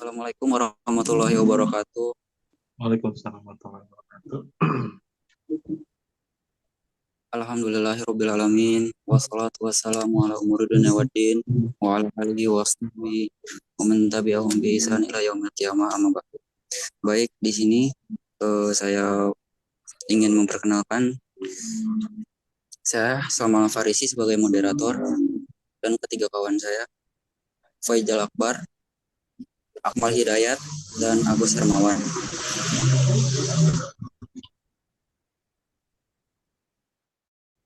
Assalamualaikum warahmatullahi wabarakatuh. Waalaikumsalam warahmatullahi wabarakatuh. Alhamdulillahirabbil alamin. Wassalatu wassalamu ala umuri dunya waddin wa ala alihi washabihi wa man tabi'ahum bi ihsan ila yaumil qiyamah amma ba'du. Baik, di sini saya ingin memperkenalkan saya Salman Farisi sebagai moderator dan ketiga kawan saya Faizal Akbar, Akmal Hidayat dan Agus Hermawan.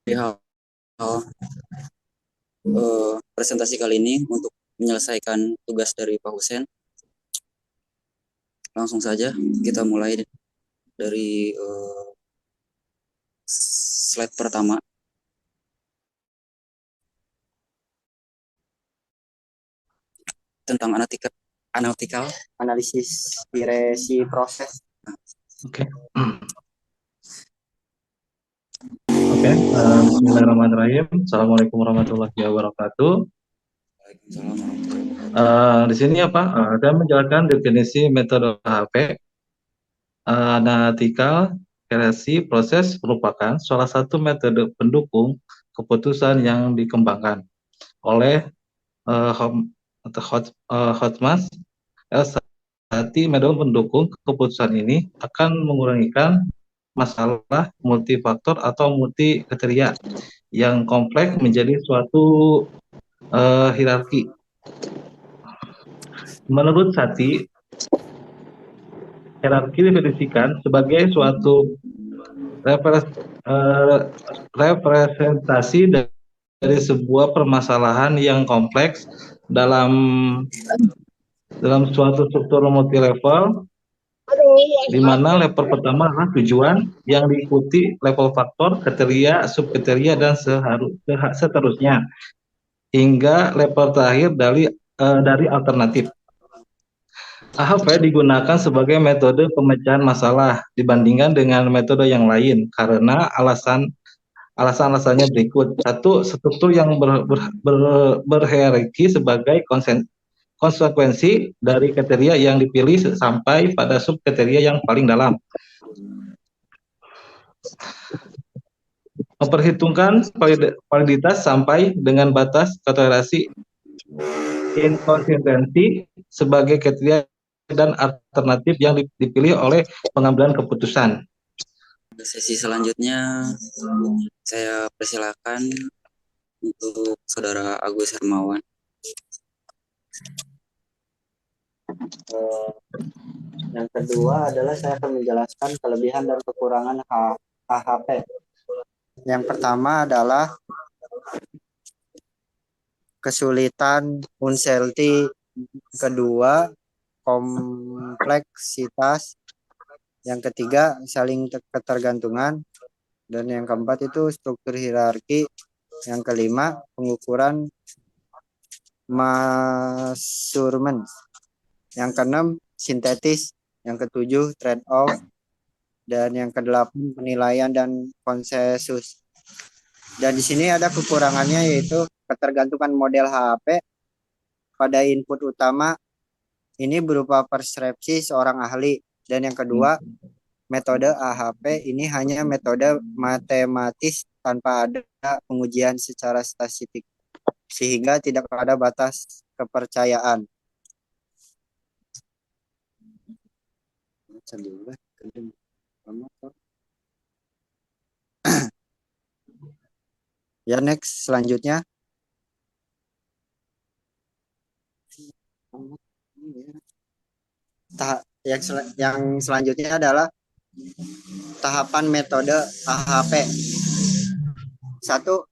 Di hal presentasi kali ini untuk menyelesaikan tugas dari Pak Husen. Langsung saja kita mulai dari slide pertama. Tentang analytical analisis resi proses. Oke. Bismillahirrahmanirrahim. Assalamualaikum warahmatullahi wabarakatuh. Waalaikumsalam warahmatullahi wabarakatuh. Di sini saya menjelaskan definisi metode HP. Analytical resi proses merupakan salah satu metode pendukung keputusan yang dikembangkan oleh Hotmans. Berarti metode pendukung keputusan ini akan mengurangikan masalah multifaktor atau multi kriteria yang kompleks menjadi suatu hierarki. Menurut Sati, hierarki didefinisikan sebagai suatu representasi dari sebuah permasalahan yang kompleks dalam suatu struktur multi level, di mana level pertama adalah tujuan yang diikuti level faktor, kriteria, subkriteria, dan seterusnya hingga level terakhir dari alternatif. AHP digunakan sebagai metode pemecahan masalah dibandingkan dengan metode yang lain karena alasan-alasannya berikut. Satu, struktur yang berhierarki sebagai konsekuensi dari kriteria yang dipilih sampai pada subkriteria yang paling dalam. Memperhitungkan validitas sampai dengan batas toleransi inkonsistensi sebagai kriteria dan alternatif yang dipilih oleh pengambilan keputusan. Sesi selanjutnya saya persilakan untuk Saudara Agus Hermawan. Yang kedua adalah saya akan menjelaskan kelebihan dan kekurangan HHP. Yang pertama adalah kesulitan uncertainty, kedua kompleksitas, yang ketiga saling ketergantungan, dan yang keempat itu struktur hierarki, yang kelima pengukuran measurement, yang keenam sintetis, yang ketujuh trade off, dan yang kedelapan penilaian dan konsensus. Dan di sini ada kekurangannya yaitu ketergantungan model HAP pada input utama ini berupa persepsi seorang ahli, dan yang kedua metode AHP ini hanya metode matematis tanpa ada pengujian secara statistik sehingga tidak ada batas kepercayaan. Ya, next selanjutnya. Yang selanjutnya adalah tahapan metode AHP. Satu,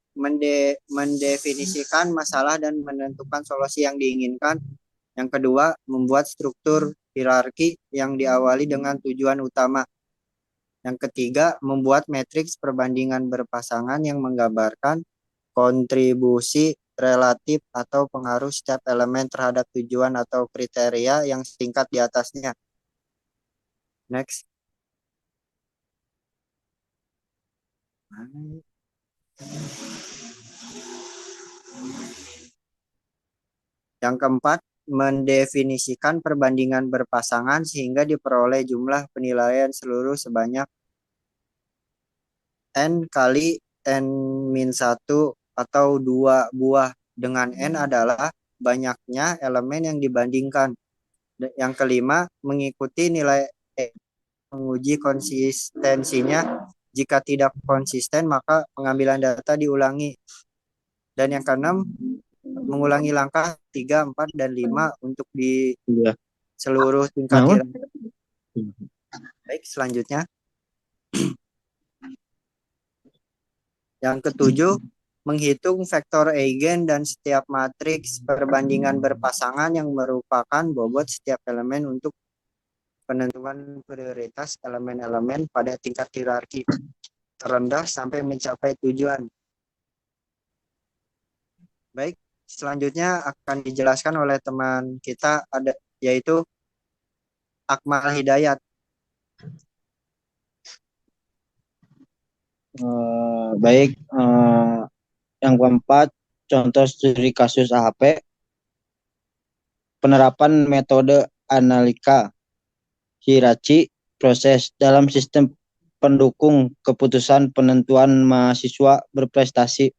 mendefinisikan masalah dan menentukan solusi yang diinginkan. Yang kedua, membuat struktur hierarki yang diawali dengan tujuan utama. Yang ketiga, membuat matriks perbandingan berpasangan yang menggambarkan kontribusi relatif atau pengaruh setiap elemen terhadap tujuan atau kriteria yang tingkat di atasnya. Next. Yang keempat, mendefinisikan perbandingan berpasangan sehingga diperoleh jumlah penilaian seluruh sebanyak N kali N-1 atau 2 buah, dengan N adalah banyaknya elemen yang dibandingkan. Yang kelima, mengikuti nilai E, menguji konsistensinya. Jika tidak konsisten, maka pengambilan data diulangi. Dan yang keenam, mengulangi langkah 3, 4, dan 5 untuk di Iya. seluruh tingkat Naon? nilai. Baik, selanjutnya. Yang ketujuh, menghitung vektor eigen dan setiap matriks perbandingan berpasangan yang merupakan bobot setiap elemen untuk penentuan prioritas elemen-elemen pada tingkat hierarki terendah sampai mencapai tujuan. Baik, selanjutnya akan dijelaskan oleh teman kita yaitu Akmal Hidayat. Baik, yang keempat, contoh studi kasus AHP, penerapan metode analika hierarki proses dalam sistem pendukung keputusan penentuan mahasiswa berprestasi